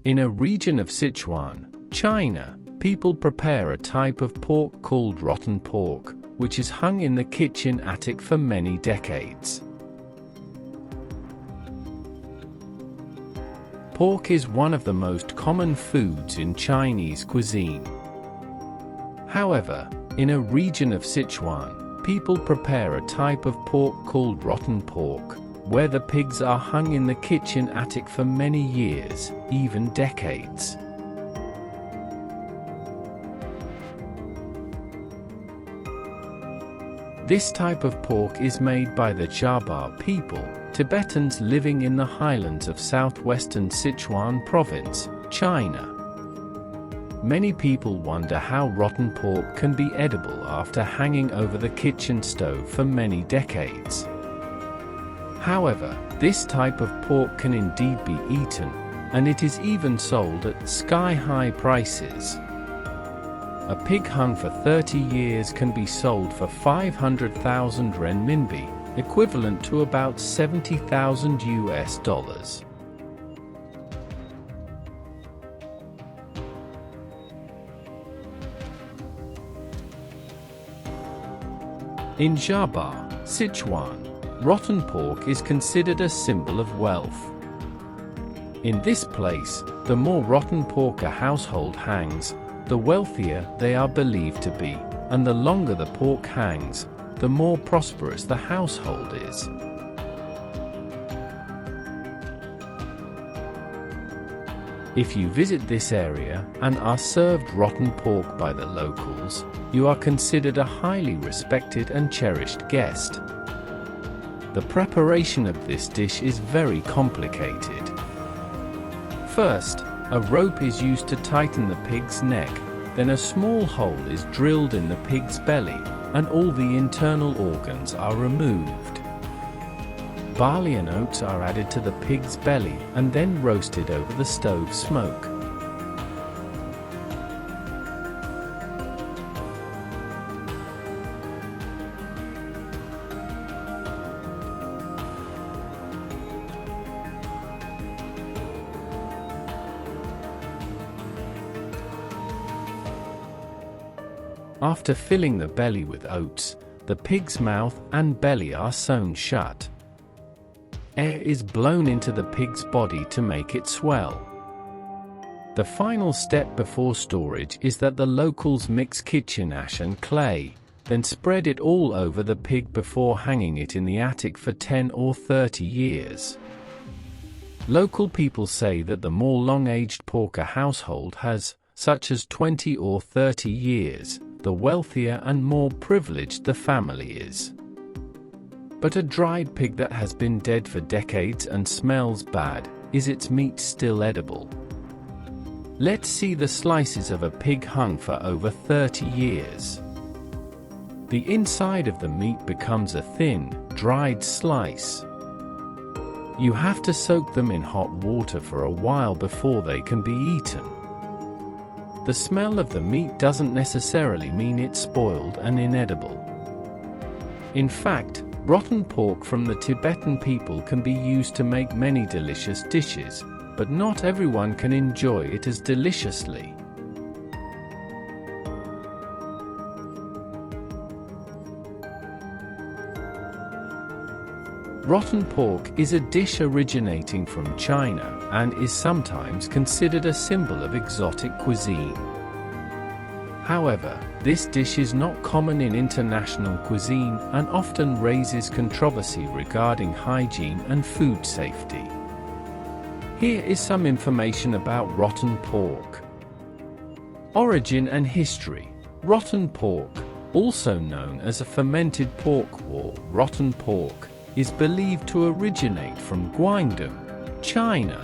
In a region of Sichuan, China, people prepare a type of pork called rotten pork, which is hung in the kitchen attic for many decades. Pork is one of the most common foods in Chinese cuisine. However, in a region of Sichuan, people prepare a type of pork called rotten pork, where the pigs are hung in the kitchen attic for many years, even decades. This type of pork is made by the Zhaba people, Tibetans living in the highlands of southwestern Sichuan Province, China. Many people wonder how rotten pork can be edible after hanging over the kitchen stove for many decades. However, this type of pork can indeed be eaten, and it is even sold at sky-high prices. A pig hung for 30 years can be sold for 500,000 renminbi, equivalent to about $70,000. In Zhaba, Sichuan, rotten pork is considered a symbol of wealth. In this place, the more rotten pork a household hangs, the wealthier they are believed to be, and the longer the pork hangs, the more prosperous the household is. If you visit this area and are served rotten pork by the locals, you are considered a highly respected and cherished guest. The preparation of this dish is very complicated. First, a rope is used to tighten the pig's neck, then a small hole is drilled in the pig's belly, and all the internal organs are removed. Barley and oats are added to the pig's belly and then roasted over the stove smoke. After filling the belly with oats, the pig's mouth and belly are sewn shut. Air is blown into the pig's body to make it swell. The final step before storage is that the locals mix kitchen ash and clay, then spread it all over the pig before hanging it in the attic for 10 or 30 years. Local people say that the more long-aged pork a household has, such as 20 or 30 years, the wealthier and more privileged the family is. But a dried pig that has been dead for decades and smells bad, is its meat still edible? Let's see the slices of a pig hung for over 30 years. The inside of the meat becomes a thin, dried slice. You have to soak them in hot water for a while before they can be eaten. The smell of the meat doesn't necessarily mean it's spoiled and inedible. In fact, rotten pork from the Tibetan people can be used to make many delicious dishes, but not everyone can enjoy it as deliciously. Rotten pork is a dish originating from China and is sometimes considered a symbol of exotic cuisine. However, this dish is not common in international cuisine and often raises controversy regarding hygiene and food safety. Here is some information about rotten pork. Origin and history. Rotten pork, also known as a fermented pork or rotten pork, is believed to originate from Guangdong, China.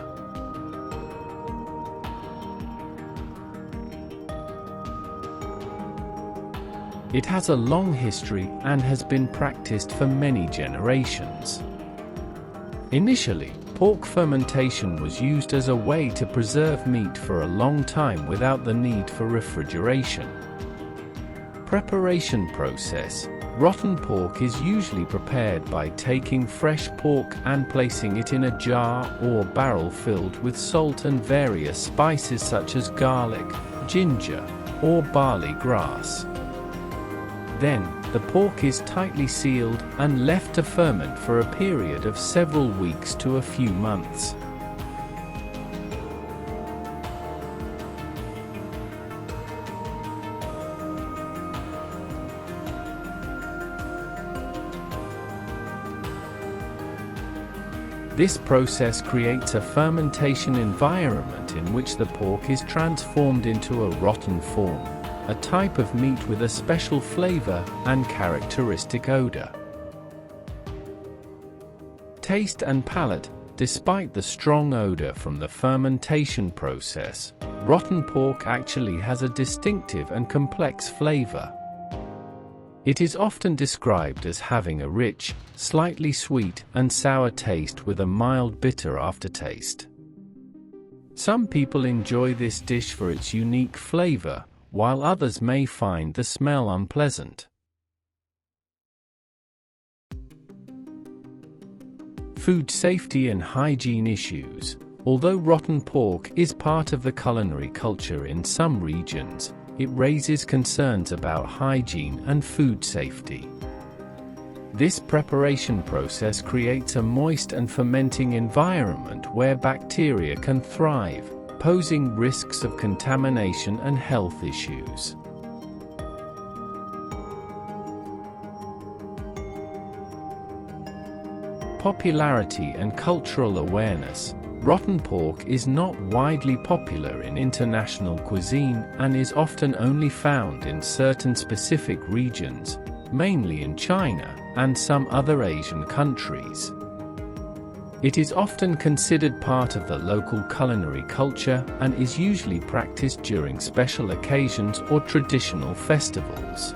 It has a long history and has been practiced for many generations. Initially, pork fermentation was used as a way to preserve meat for a long time without the need for refrigeration. Preparation process. Rotten pork is usually prepared by taking fresh pork and placing it in a jar or barrel filled with salt and various spices such as garlic, ginger, or barley grass. Then, the pork is tightly sealed and left to ferment for a period of several weeks to a few months. This process creates a fermentation environment in which the pork is transformed into a rotten form, a type of meat with a special flavor and characteristic odor. Taste and palate. Despite the strong odor from the fermentation process, rotten pork actually has a distinctive and complex flavor. It is often described as having a rich, slightly sweet and sour taste with a mild bitter aftertaste. Some people enjoy this dish for its unique flavor, while others may find the smell unpleasant. Food safety and hygiene issues. Although rotten pork is part of the culinary culture in some regions, it raises concerns about hygiene and food safety. This preparation process creates a moist and fermenting environment where bacteria can thrive, posing risks of contamination and health issues. Popularity and cultural awareness. Rotten pork is not widely popular in international cuisine and is often only found in certain specific regions, mainly in China and some other Asian countries. It is often considered part of the local culinary culture and is usually practiced during special occasions or traditional festivals.